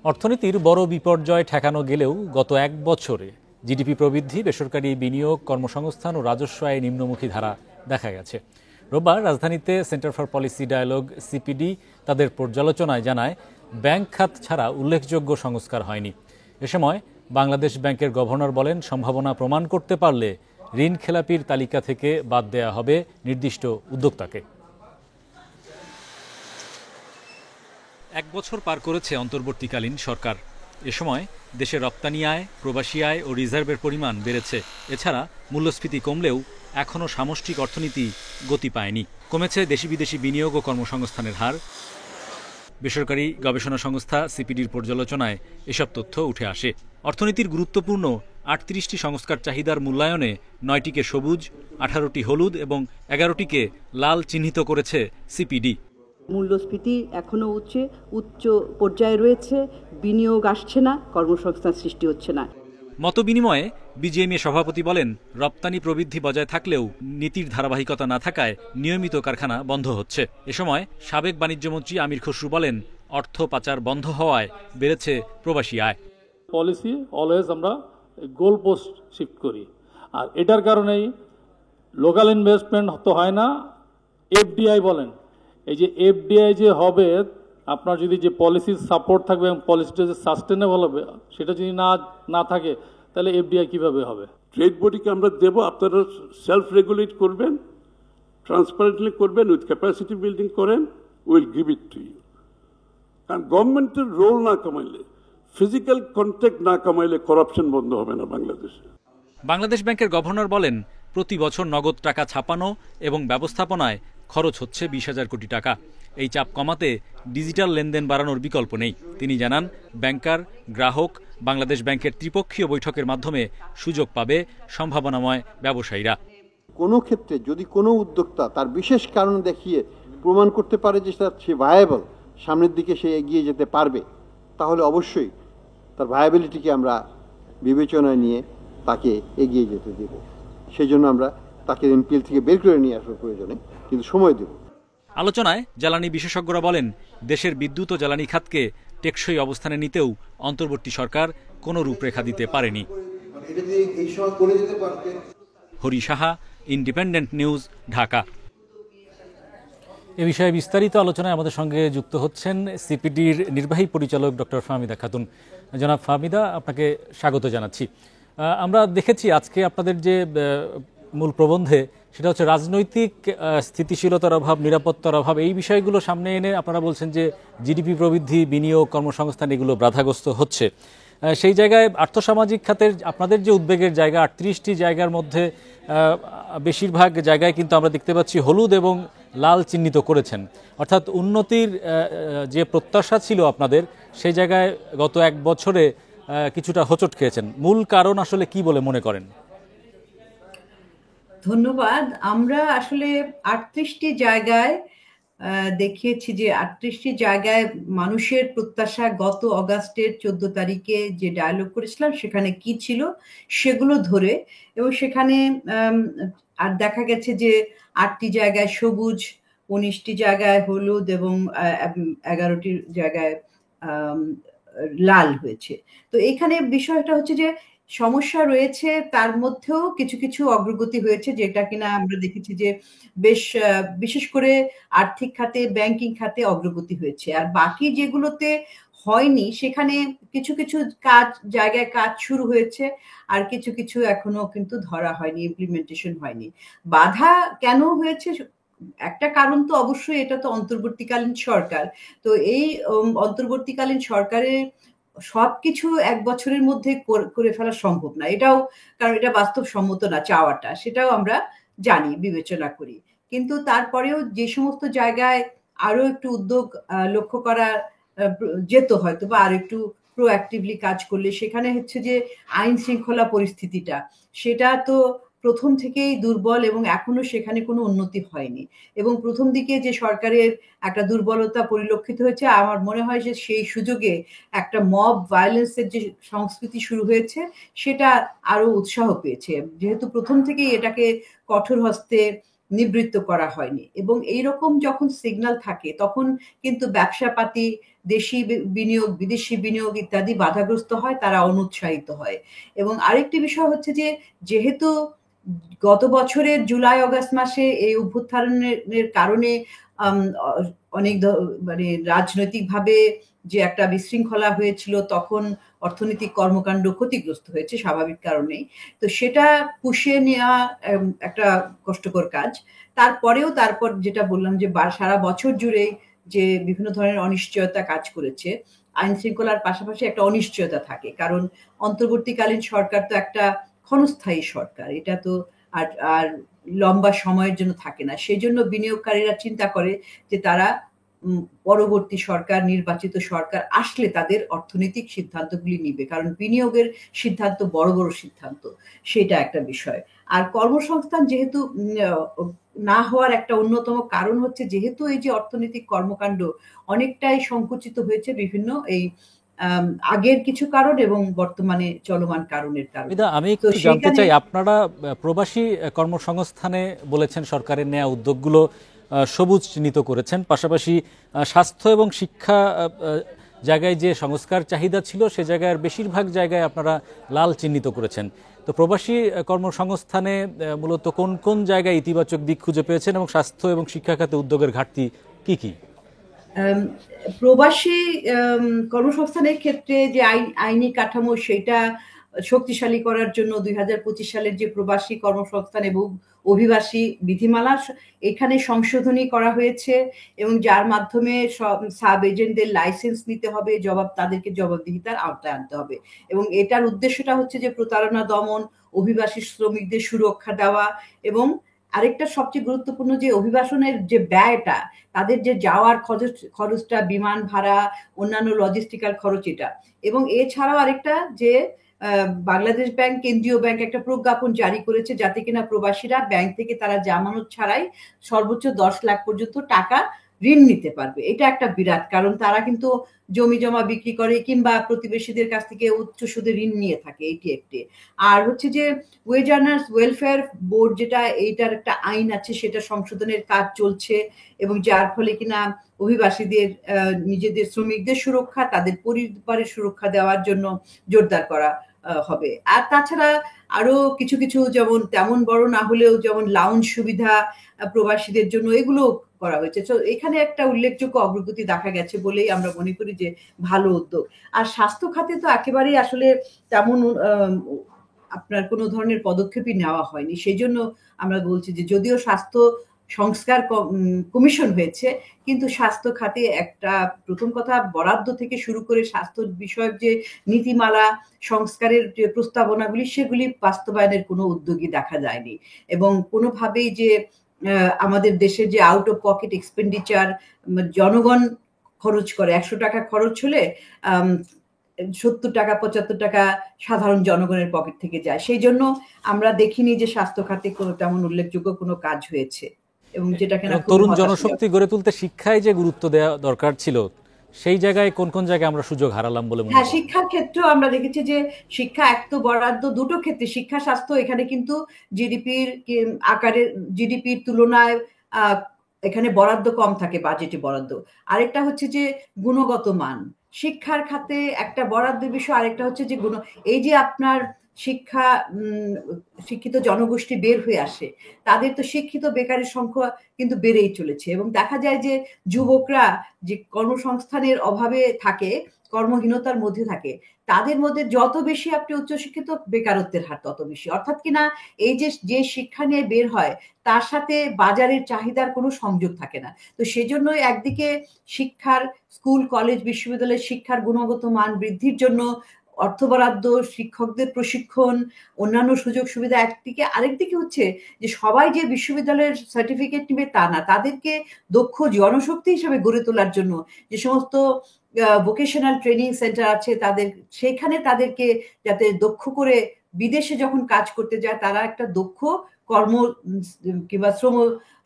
অর্থনীতির বড় বিপর্যয় ঠেকানো গেলেও গত এক বছরে জিডিপি প্রবৃদ্ধি, বেসরকারি বিনিয়োগ, কর্মসংস্থান ও রাজস্ব আয়ে নিম্নমুখী ধারা দেখা গেছে। রোববার রাজধানীতে Centre for Policy Dialogue CPD তাদের পর্যালোচনায় জানায়, ব্যাংক খাত ছাড়া উল্লেখযোগ্য সংস্কার হয়নি। এ সময় বাংলাদেশ ব্যাংকের গভর্নর বলেন, সম্ভাবনা প্রমাণ করতে পারলে ঋণ খেলাপির তালিকা থেকে বাদ দেয়া হবে নির্দিষ্ট উদ্যোক্তাকে। এক বছর পার করেছে অন্তর্বর্তীকালীন সরকার। এ সময় দেশের রপ্তানি আয়, প্রবাসী আয় ও রিজার্ভের পরিমাণ বেড়েছে। এছাড়া মূল্যস্ফীতি কমলেও এখনও সামষ্টিক অর্থনীতি গতি পায়নি। কমেছে দেশি বিদেশি বিনিয়োগ ও কর্মসংস্থানের হার। বেসরকারি গবেষণা সংস্থা সিপিডির পর্যালোচনায় এসব তথ্য উঠে আসে। অর্থনীতির গুরুত্বপূর্ণ ৩৮টি সংস্কার চাহিদার মূল্যায়নে ৯টিকে সবুজ, ১৮টি হলুদ এবং ১১টিকে লাল চিহ্নিত করেছে সিপিডি। মূল্যস্ফীতি এখনো উচ্চ পর্যায়ে রয়েছে, বিনিয়োগ আসছে না, কর্মসংস্থান সৃষ্টি হচ্ছে না। মতবিনিময়ে বিজিএমইএ সভাপতি বলেন, রপ্তানি প্রবৃদ্ধি বজায় থাকলেও নীতির ধারাবাহিকতা না থাকায় নিয়মিত কারখানা বন্ধ হচ্ছে। এ সময় সাবেক বাণিজ্যমন্ত্রী আমির খসরু বলেন, অর্থ পাচার বন্ধ হওয়ায় বেড়েছে প্রবাসী আয়। পলিসি অলওয়েজ আমরা গোল পোস্ট শিফট করি, আর এটার কারণেই লোকাল ইনভেস্টমেন্ট তো হয় না। এফডিআই বলেন, এই যে এফডিআই যে হবে, আপনার যদি যে পলিসির সাপোর্ট থাকবে এবং পলিসিটা যে সাস্টেনেবল হবে, সেটা যদি না থাকে তাহলে এফডিআই কিভাবে হবে? ট্রেড বডিকে আমরা দেব, আপনারা সেলফ রেগুলেট করবেন, ট্রান্সপারেন্টলি করবেন, উইথ ক্যাপাসিটি বিল্ডিং করেন, will give it to you. কারণ গভর্নমেন্টের রোল না কমাইলে, ফিজিক্যাল কন্ট্যাক্ট না কমাইলে করাপশন বন্ধ হবে না বাংলাদেশে। বাংলাদেশ ব্যাংকের গভর্নর বলেন, প্রতি বছর নগদ টাকা ছাপানো এবং ব্যবস্থাপনায় খরচ হচ্ছে ২০,০০০ কোটি টাকা। এই চাপ কমাতে ডিজিটাল লেনদেন বাড়ানোর বিকল্প নেই। তিনি জানান, ব্যাংকার, গ্রাহক, বাংলাদেশ ব্যাংকের ত্রিপক্ষীয় বৈঠকের মাধ্যমে সুযোগ পাবে সম্ভাবনাময় ব্যবসায়ীরা। কোনো ক্ষেত্রে যদি কোনো উদ্যোক্তা তার বিশেষ কারণ দেখিয়ে প্রমাণ করতে পারে যে সে ভায়াবল, সামনের দিকে সে এগিয়ে যেতে পারবে, তাহলে অবশ্যই তার ভায়াবিলিটিকে আমরা বিবেচনায় নিয়ে তাকে এগিয়ে যেতে দেব। সেই জন্য আমরা তাকে এনপিএল থেকে বের করে নিয়ে আসার প্রয়োজনে কিন্তু সময় দেব। আলোচনায় জ্বালানি বিশেষজ্ঞরা বলেন, দেশের বিদ্যুৎ ও জ্বালানি খাতকে টেকসই অবস্থানে নিতেও অন্তর্বর্তী সরকার কোনো রূপরেখা দিতে পারেনি। Hari Saha, independent news, Dhaka. এ বিষয়ে বিস্তারিত আলোচনায় আমাদের সঙ্গে যুক্ত হচ্ছেন সিপিডির নির্বাহী পরিচালক ডক্টর ফাহমিদা খাতুন। জনাব ফাহমিদা, আপনাকে স্বাগত জানাচ্ছি। আমরা দেখেছি আজকে আপনাদের যে মূল প্রবন্ধে, সেটা হচ্ছে রাজনৈতিক স্থিতিশীলতার অভাব, নিরাপত্তার অভাব, এই বিষয়গুলো সামনে এনে আপনারা বলছেন যে জিডিপি প্রবৃদ্ধি, বিনিয়োগ, কর্মসংস্থান এগুলো বাধাগ্রস্ত হচ্ছে। সেই জায়গায় আর্থসামাজিক খাতের আপনাদের যে উদ্বেগের জায়গা, ৩৮টি জায়গার মধ্যে বেশিরভাগ জায়গায় কিন্তু আমরা দেখতে পাচ্ছি হলুদ এবং লাল চিহ্নিত করেছেন। অর্থাৎ উন্নতির যে প্রত্যাশা ছিল আপনাদের, সেই জায়গায় গত এক বছরে কিছুটা হোঁচট খেয়েছেন। মূল কারণ আসলে কি বলে মনে করেন? ধন্যবাদ। আমরা আসলে ৩৮টি জায়গায় দেখিয়েছি যে ৩৮টি জায়গায় মানুষের প্রত্যাশা গত অগাস্টের ১৪ তারিখে যে ডায়ালগ করেছিলাম সেখানে কি ছিল সেগুলো ধরে, এবং সেখানে আর দেখা গেছে যে ৮টি জায়গায় সবুজ, ১৯টি জায়গায় হলুদ এবং ১১টি জায়গায় লাল হয়েছে। তো এখানে বিষয়টা হচ্ছে যে সমস্যা রয়েছে, তার মধ্যেও কিছু কিছু অগ্রগতি হয়েছে, যেটা কিনা আমরা দেখেছি যে বেশ বিশেষ করে আর্থিক খাতে, ব্যাংকিং খাতে অগ্রগতি হয়েছে। আর বাকি যেগুলোতে হয়নি সেখানে কিছু কিছু জায়গায় কাজ শুরু হয়েছে, আর কিছু কিছু এখনো কিন্তু ধরা হয়নি, ইমপ্লিমেন্টেশন হয়নি। বাধা কেন হয়েছে? একটা কারণ তো অবশ্যই, এটা তো অন্তর্বর্তীকালীন সরকার। তো এই অন্তর্বর্তীকালীন সরকারের সবকিছু এক বছরের মধ্যে করে ফেলা সম্ভব না, এটাও, কারণ এটা বাস্তবসম্মত না চাওয়াটা, সেটাও আমরা জানি, বিবেচনা করি। কিন্তু তারপরেও যে সমস্ত জায়গায় আরো একটু উদ্যোগ লক্ষ্য করা যেত হয়তো, বা আর একটু প্রোঅ্যাক্টিভলি কাজ করলে, সেখানে হচ্ছে যে আইন শৃঙ্খলা পরিস্থিতিটা, সেটা তো প্রথম থেকেই দুর্বল এবং এখনো সেখানে কোনো উন্নতি হয়নি। এবং প্রথম দিকে যে সরকারের একটা দুর্বলতা পরিলক্ষিত হয়েছে, আমার মনে হয় যে সেই সুযোগে একটা মব ভায়োলেন্সের যে সংস্কৃতি শুরু হয়েছে সেটা আরো উৎসাহ পেয়েছে, যেহেতু প্রথম থেকেই এটাকে কঠোর হস্তে নিবৃত্ত করা হয়নি। এবং এইরকম যখন সিগন্যাল থাকে তখন কিন্তু ব্যবসাপাতি, দেশি বিনিয়োগ, বিদেশি বিনিয়োগ ইত্যাদি বাধাগ্রস্ত হয়, তারা অনুৎসাহিত হয়। এবং আরেকটি বিষয় হচ্ছে যে যেহেতু গত বছরের জুলাই অগাস্ট মাসে এই অভ্যুত্থানের কারণে অনেক মানে রাজনৈতিকভাবে যে একটা বিশৃঙ্খলা হয়েছিল, তখন অর্থনৈতিক কর্মকাণ্ড ক্ষতিগ্রস্ত হয়েছে স্বাভাবিক কারণেই। তো সেটা পুষিয়ে নেওয়া একটা কষ্টকর কাজ। তারপর যেটা বললাম যে সারা বছর জুড়ে যে বিভিন্ন ধরনের অনিশ্চয়তা কাজ করেছে, আইন শৃঙ্খলার পাশাপাশি একটা অনিশ্চয়তা থাকে, কারণ অন্তর্বর্তীকালীন সরকার তো একটা ক্ষণস্থায়ী সরকার, এটা তো আর আর লম্বা সময়ের জন্য থাকে না। সেজন্য বিনিয়োগকারীরা চিন্তা করে যে তারা পরবর্তী সরকার, নির্বাচিত সরকার আসলে তাদের অর্থনৈতিক সিদ্ধান্তগুলি নিবে, কারণ বিনিয়োগের সিদ্ধান্ত বড় বড় সিদ্ধান্ত, সেটা একটা বিষয়। আর কর্মসংস্থান যেহেতু না হওয়ার একটা অন্যতম কারণ হচ্ছে যেহেতু এই যে অর্থনৈতিক কর্মকাণ্ড অনেকটাই সংকুচিত হয়েছে বিভিন্ন এই আগের কিছু কারণ এবং বর্তমানে চলমান কারণের কারণে। আমি তো একটু জানতে সেখানে চাই, আপনারা প্রবাসী কর্মসংস্থানে বলেছেন সরকারের নেওয়া উদ্যোগগুলো সবুজ চিহ্নিত করেছেন, পাশাপাশি স্বাস্থ্য এবং শিক্ষা জায়গায় যে সংস্কার চাহিদা ছিল সে জায়গায় বেশিরভাগ জায়গায় আপনারা লাল চিহ্নিত করেছেন। তো প্রবাসী কর্মসংস্থানে মূলত কোন কোন জায়গায় ইতিবাচক দিক খুঁজে পেয়েছেন এবং স্বাস্থ্য এবং শিক্ষা খাতে উদ্যোগের ঘাটতি কি কি? প্রবাসী কর্মসংস্থানের ক্ষেত্রে যে আইনি কাঠামো সেটা শক্তিশালী করার জন্য 2025 সালের যে প্রবাসী কর্মসংস্থান এবং অভিবাসী বিধিমালা, এখানে সংশোধনী করা হয়েছে এবং যার মাধ্যমে সব সাব এজেন্টদের লাইসেন্স নিতে হবে, তাদেরকে জবাবদিহিতার আওতায় আনতে হবে। এবং এটার উদ্দেশ্যটা হচ্ছে যে প্রতারণা দমন, অভিবাসী শ্রমিকদের সুরক্ষা দেওয়া, এবং আরেকটা সবচেয়ে গুরুত্বপূর্ণ যে অভিবাসনের যে ব্যয়টা, তাদের যে যাওয়ার খরচটা, বিমান ভাড়া, অন্যান্য লজিস্টিক্যাল খরচ, এটা। এবং এছাড়াও আরেকটা যে বাংলাদেশ ব্যাংক, কেন্দ্রীয় ব্যাংক একটা প্রজ্ঞাপন জারি করেছে যাতে কিনা প্রবাসীরা ব্যাংক থেকে তারা জামানত ছাড়াই সর্বোচ্চ 10 লাখ পর্যন্ত টাকা ঋণ নিতে পারবে। এটা একটা বিরাট, কারণ তারা কিন্তু জমি জমা বিক্রি করে কিংবা প্রতিবেশীদের কাছ থেকে উচ্চ সুদে ঋণ নিয়ে থাকে, এটি একটি। আর হচ্ছে যে ওয়েজ আর্নার্স ওয়েলফেয়ার বোর্ড, যেটা এইটার একটা আইন আছে, সেটা সংশোধনের কাজ চলছে এবং যার ফলে কিনা অভিবাসীদের নিজেদের শ্রমিকদের সুরক্ষা, তাদের পরিবারের সুরক্ষা দেওয়ার জন্য জোরদার করা হবে। আর তাছাড়া আরো কিছু কিছু, যেমন তেমন বড় না হলেও যেমন লাউঞ্জ সুবিধা প্রবাসীদের জন্য, এগুলো করা হয়েছে। তো এখানে একটা উল্লেখযোগ্য অগ্রগতি দেখা গেছে বলেই আমরা মনে করি যে ভালো উদ্যোগ। আর স্বাস্থ্য খাতে তো একেবারেই আসলে তেমন আপনার কোনো ধরনের পদক্ষেপই নেওয়া হয়নি। সেই জন্য আমরা বলছি যে যদিও স্বাস্থ্য সংস্কার কমিশন হয়েছে, কিন্তু স্বাস্থ্য খাতে একটা, প্রথম কথা, বরাদ্দ থেকে শুরু করে স্বাস্থ্য বিষয়ক যে নীতিমালা সংস্কারের যে প্রস্তাবনাগুলি, সেগুলি বাস্তবায়নের কোনো উদ্যোগই দেখা যায়নি। এবং কোনোভাবেই যে আমাদের দেশে যে আউট অফ পকেট এক্সপেন্ডিচার জনগণ খরচ করে, 100 টাকা খরচ হলে 70 টাকা 75 টাকা সাধারণ জনগণের পকেট থেকে যায়। সেই জন্য আমরা দেখিনি যে স্বাস্থ্য খাতে কোনো তেমন উল্লেখযোগ্য কোনো কাজ হয়েছে, এবং যেটা কিনা তরুণ জনশক্তি গড়ে তুলতে শিক্ষায় যে গুরুত্ব দেওয়া দরকার ছিল, সেই জায়গায় কোন কোন জায়গায় আমরা সুযোগ হারালাম বলে মনে হয়? হ্যাঁ, শিক্ষার ক্ষেত্রেও আমরা দেখেছি যে শিক্ষা এক তো বরাদ্দ দুটো ক্ষেত্রে, শিক্ষা স্বাস্থ্য, এখানে কিন্তু জিডিপির আকারে, জিডিপির তুলনায় এখানে বরাদ্দ কম থাকে, বাজেটে বরাদ্দ। আরেকটা হচ্ছে যে গুণগত মান, শিক্ষার খাতে একটা বরাদ্দের বিষয়, আরেকটা হচ্ছে যে এই যে আপনার শিক্ষিত জনগোষ্ঠী বের হয়ে আসে, তাদের তো শিক্ষিত বেকারের সংখ্যা কিন্তু বেড়েই চলেছে। এবং দেখা যায় যে যুবকরা যে কর্মসংস্থানের অভাবে থাকে, কর্মহীনতার মধ্যে থাকে, তাদের মধ্যে যত বেশি আপনি উচ্চশিক্ষিত, বেকারত্বের হার তত বেশি। অর্থাৎ কিনা এই যে শিক্ষা নিয়ে বের হয়, তার সাথে বাজারের চাহিদার কোনো সংযোগ থাকে না। তো সেজন্য একদিকে শিক্ষার, স্কুল কলেজ বিশ্ববিদ্যালয়ের শিক্ষার গুণগত মান বৃদ্ধির জন্য অর্থ বরাদ্দ, শিক্ষকদের প্রশিক্ষণ, অন্যান্য সুযোগ সুবিধা একদিকে, আরেকদিকে হচ্ছে যে সবাই যে বিশ্ববিদ্যালয়ের সার্টিফিকেট নেবে তা না, তাদেরকে দক্ষ জনশক্তি হিসেবে গড়ে তোলার জন্য যে সমস্ত ভোকেশনাল ট্রেনিং সেন্টার আছে, সেখানে তাদেরকে যাতে দক্ষ করে বিদেশে যখন কাজ করতে যায়, তারা একটা দক্ষ কর্ম কিংবা শ্রম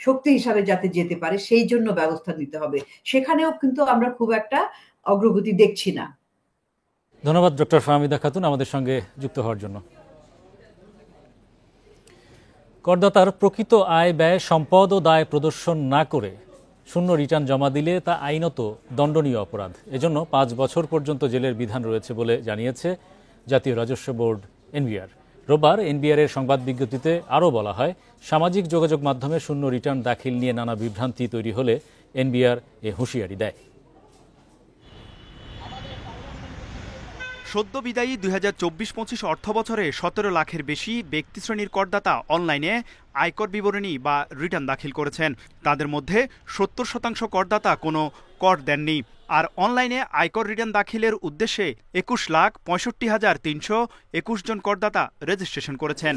শক্তি হিসাবে যাতে যেতে পারে, সেই জন্য ব্যবস্থা নিতে হবে। সেখানেও কিন্তু আমরা খুব একটা অগ্রগতি দেখছি না। ধন্যবাদ ডক্টর ফাহমিদা খাতুন আমাদের সঙ্গে যুক্ত হওয়ার জন্য। করদাতার প্রকৃত আয় ব্যয় সম্পদ ও দায় প্রদর্শন না করে শূন্য রিটার্ন জমা দিলে তা আইনত দণ্ডনীয় অপরাধ। এজন্য 5 বছর পর্যন্ত জেলের বিধান রয়েছে বলে জানিয়েছে জাতীয় রাজস্ব বোর্ড এনবিআর। রোববার এনবিআর-এর সংবাদ বিজ্ঞপ্তিতে আরও বলা হয়, সামাজিক যোগাযোগ মাধ্যমে শূন্য রিটার্ন দাখিল নিয়ে নানা বিভ্রান্তি তৈরি হলে এনবিআর এ হুঁশিয়ারি দেয়। সদ্য বিদায়ী 2024-25 অর্থবছরে 17 লাখের বেশি ব্যক্তিশ্রেণীর করদাতা অনলাইনে আয়কর বিবরণী বা রিটার্ন দাখিল করেছেন। তাদের মধ্যে 70% করদাতা কোনো কর দেননি। আর অনলাইনে আয়কর রিটার্ন দাখিলের উদ্দেশ্যে 21,65,321 জন করদাতা রেজিস্ট্রেশন করেছেন।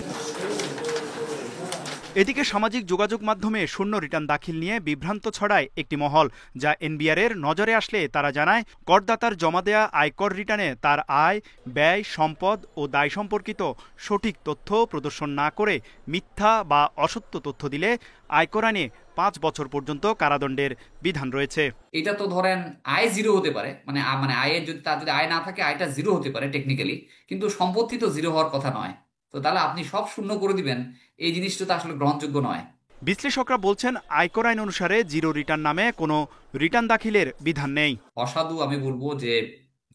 এদিকে সামাজিক যোগাযোগ মাধ্যমে শূন্য রিটার্ন দাখিল নিয়ে বিভ্রান্ত ছড়ায় একটি মহল, যা এনবিআর-এর নজরে আসলে তারা জানায় করদাতার জমা দেয়া আয়কর রিটার্নে তার আয়, ব্যয়, সম্পদ ও দায় সম্পর্কিত সঠিক তথ্য প্রদর্শন না করে মিথ্যা বা অসত্য তথ্য দিলে আয়কর আইনে 5 বছর পর্যন্ত কারাদণ্ডের বিধান রয়েছে। এটা তো ধরেন আয় জিরো হতে পারে, মানে আয়ের যদি তার যদি আয় না থাকে আয়টা জিরো হতে পারে টেকনিক্যালি, কিন্তু সম্পত্তি তো জিরো হওয়ার কথা নয়। তো তাহলে আপনি সব শূন্য করে দিবেন, এই জিনিসটা তো আসলে গ্রহণযোগ্য নয়। বিশ্লেষকরা বলছেন, আয়কর আইন অনুসারে জিরো রিটার্ন নামে কোনো রিটার্ন দাখিলের বিধান নেই। অসাধু আমি বলবো যে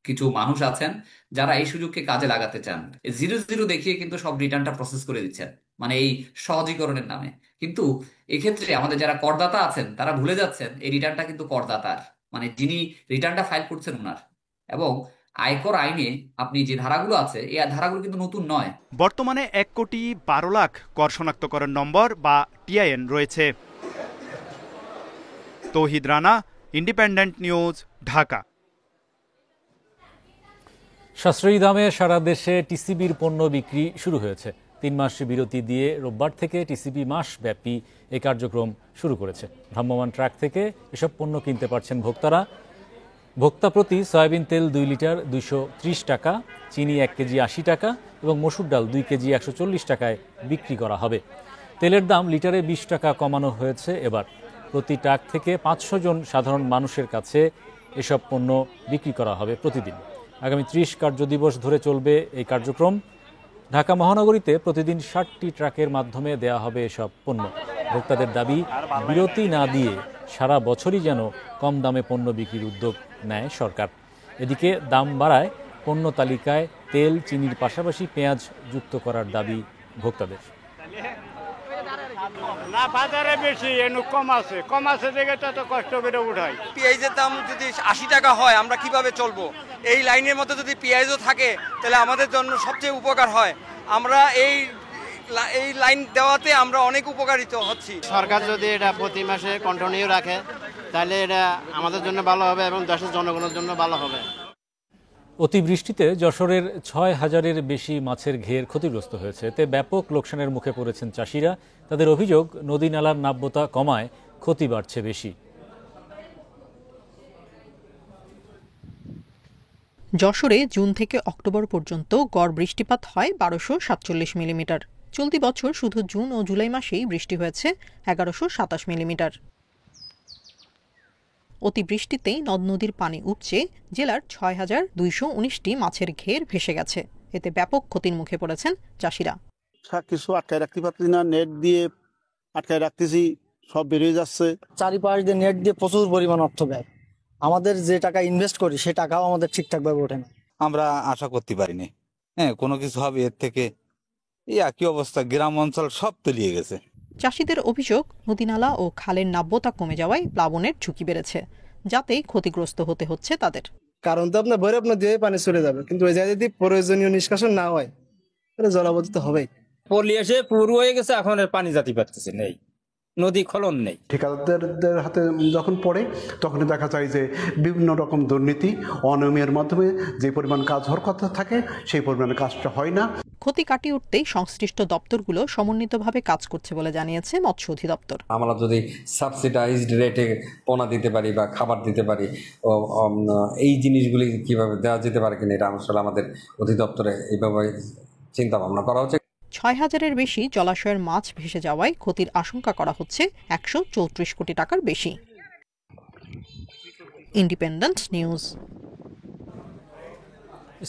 কিছু মানুষ আছেন যারা এই সুযোগকে কাজে লাগাতে চান, 0-0 দেখিয়ে কিন্তু সব রিটার্নটা প্রসেস করে দিচ্ছেন, মানে এই সহজীকরণের নামে। কিন্তু এক্ষেত্রে আমাদের যারা করদাতা আছেন তারা ভুলে যাচ্ছেন এই রিটার্নটা কিন্তু করদাতার, মানে যিনি রিটার্নটা ফাইল করছেন ওনার। এবং আয়কর আইনে আপনি যে ধারাগুলো আছে এই ধারাগুলো কিন্তু নতুন নয়। বর্তমানে 1,12,00,000 কর শনাক্তকরণ নম্বর বা টিআইএন রয়েছে। তৌহিদ রানা, ইন্ডিপেন্ডেন্ট নিউজ, ঢাকা। সাশ্রয়ী দামে সারা দেশে টিসিবির পণ্য বিক্রি শুরু হয়েছে। 3 মাস বিরতি দিয়ে রোববার থেকে টিসিবি মাসব্যাপী এই কার্যক্রম শুরু করেছে। ভ্রাম্যমাণ ট্রাক থেকে এসব পণ্য কিনতে পারছেন ভোক্তারা। ভোক্তা প্রতি সয়াবিন তেল 2 লিটার 230 টাকা, চিনি 1 কেজি 80 টাকা এবং মসুর ডাল 2 কেজি 140 টাকায় বিক্রি করা হবে। তেলের দাম লিটারে 20 টাকা কমানো হয়েছে এবার। প্রতি ট্রাক থেকে 500 জন সাধারণ মানুষের কাছে এসব পণ্য বিক্রি করা হবে প্রতিদিন। আগামী 30 কার্যদিবস ধরে চলবে এই কার্যক্রম। ঢাকা মহানগরীতে প্রতিদিন 60টি ট্রাকের মাধ্যমে দেয়া হবে এসব পণ্য। ভোক্তাদের দাবি, বিরতি না দিয়ে সারা বছরই যেন কম দামে পণ্য বিক্রির উদ্যোগ নেয় সরকার। এদিকে দাম বাড়ায় পণ্য তালিকায় তেল, চিনির পাশাপাশি পেঁয়াজ যুক্ত করার দাবি ভোক্তাদের। না বাজারে বেশি কম আছে দেখে তো কষ্ট করে উঠাই। পেঁয়াজের দাম যদি 80 টাকা হয় আমরা কিভাবে চলবো? এই লাইনের মধ্যে যদি পেঁয়াজও থাকে তাহলে আমাদের জন্য সবচেয়ে উপকার হয়। আমরা এই লাইন দেওয়াতে আমরা অনেক উপকারিত হচ্ছি। সরকার যদি এটা প্রতি মাসে কন্টিনিউ রাখে তাহলে এটা আমাদের জন্য ভালো হবে এবং দেশের জনগণের জন্য ভালো হবে। অতিবৃষ্টিতে যশোরের 6,000-এর বেশি মাছের ঘের ক্ষতিগ্রস্ত হয়েছে। এতে ব্যাপক লোকসানের মুখে পড়েছেন চাষিরা। তাদের অভিযোগ, নদী নালার নাব্যতা কমায় ক্ষতি বাড়ছে বেশি। যশোরে জুন থেকে অক্টোবর পর্যন্ত গড় বৃষ্টিপাত হয় 1247 মিলিমিটার। চলতি বছর শুধু জুন ও জুলাই মাসেই বৃষ্টি হয়েছে 1127 মিলিমিটার। অতিবৃষ্টিতেই নদ নদীর পানি উপচে জেলার 6,219টি মাছের ঘের ভেসে গেছে। এতে ব্যাপক ক্ষতির মুখে পড়েছেন চাষিরা। কিছু আটকায় রাখতে পারছি না, নেট দিয়ে আটকায় রাখতেছি, সব বেরিয়ে যাচ্ছে। চারিপাশ দিয়ে নেট দিয়ে প্রচুর পরিমাণ অর্থ ব্যয়। আমাদের যে টাকা ইনভেস্ট করি সে টাকাও আমাদের ঠিকঠাকভাবে ওঠে না। আমরা আশা করতে পারিনি কোনো কিছু হবে এর থেকে। এই একই অবস্থা, গ্রাম অঞ্চল সব তলিয়ে গেছে। চাষিদের অভিযোগ, নদীনালা ও খালের নাব্যতা কমে যাওয়ায় প্লাবনের ঝুঁকি বেড়েছে, যাতে ক্ষতিগ্রস্ত হতে হচ্ছে তাদের। কারণ তো আপনার ভৈরব নদী হয়ে পানি চলে যাবে, কিন্তু ওই জায়গায় যদি প্রয়োজনীয় নিষ্কাশন না হয় তাহলে জলাবদ্ধতা হবেই। পল্লী এসে পুরো হয়ে গেছে, এখন পানি জাতি পারতেছে নেই, নদী খনন নেই। ঠিকাদারদের হাতে যখন পড়ে তখন দেখা যায় যে বিভিন্ন রকম দুর্নীতি, অনিয়মের মাধ্যমে যে পরিমাণ কাজ হওয়ার কথা থাকে সেই পরিমাণে কাজটা হয় না। ক্ষতি কাটিয়ে উঠতেই সংশ্লিষ্ট দপ্তরগুলো সমন্বিতভাবে কাজ করছে বলে জানিয়েছে মৎস্য অধিদপ্তর। আমরা যদি সাবসিডাইজড রেটে পোনা দিতে পারি বা খাবার দিতে পারি, এই জিনিসগুলি কিভাবে দেওয়া যেতে পারে কিনা এটা আসলে আমাদের অধিদপ্তরে এইভাবে চিন্তা ভাবনা করা হচ্ছে। 6,000-এর বেশি জলাশয়ের মাছ ভেসে যাওয়ায় ক্ষতির আশঙ্কা করা হচ্ছে 134 কোটি টাকার বেশি। Independent news.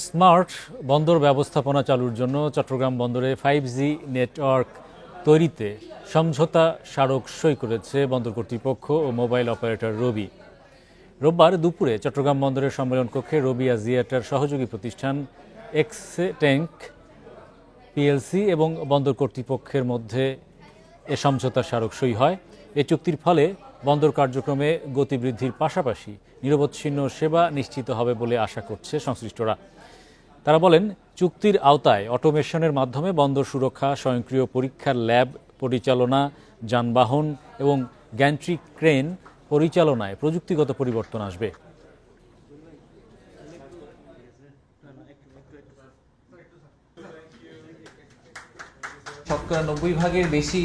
স্মার্ট বন্দর ব্যবস্থাপনা চালুর জন্য চট্টগ্রাম বন্দরে 5G নেটওয়ার্ক তৈরিতে সমঝোতা স্মারক সই করেছে বন্দর কর্তৃপক্ষ ও মোবাইল অপারেটর রবি। রোববার দুপুরে চট্টগ্রাম বন্দরের সম্মেলন কক্ষে রবি আজিয়াটার সহযোগী প্রতিষ্ঠান এক্সটেঙ্ক পিএলসি এবং বন্দর কর্তৃপক্ষের মধ্যে এ সমঝোতা স্মারক সই হয়। এ চুক্তির ফলে বন্দর কার্যক্রমে গতিবৃদ্ধির পাশাপাশি নিরবচ্ছিন্ন সেবা নিশ্চিত হবে বলে আশা করছে সংশ্লিষ্টরা। তারা বলেন, চুক্তির আওতায় অটোমেশনের মাধ্যমে বন্দর সুরক্ষা, স্বয়ংক্রিয় পরীক্ষার ল্যাব পরিচালনা, যানবাহন এবং গ্যান্ট্রি ক্রেন পরিচালনায় প্রযুক্তিগত পরিবর্তন আসবে। শতকরা 90% বেশি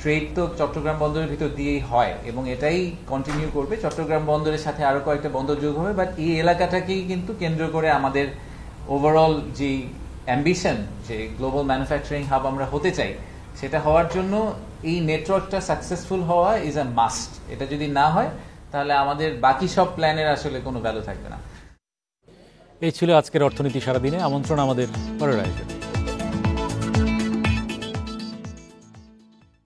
ট্রেড তো চট্টগ্রাম বন্দরের ভিতর দিয়েই হয় এবং এটাই কন্টিনিউ করবে। চট্টগ্রাম বন্দরের সাথে আরো কয়েকটা বন্দর যোগ হবে, বাট এই এলাকাটাকেই কিন্তু কেন্দ্র করে আমাদের ওভারঅল যে অ্যাম্বিশন, যে গ্লোবাল ম্যানুফ্যাকচারিং হাব আমরা হতে চাই, সেটা হওয়ার জন্য এই নেটওয়ার্কটা সাকসেসফুল হওয়া ইজ আ মাস্ট। এটা যদি না হয় তাহলে আমাদের বাকি সব প্ল্যানের আসলে কোনো ভ্যালু থাকবে না। এই ছিল আজকের অর্থনীতি সারাদিনে। আমন্ত্রণ আমাদের পরের আয়োজন।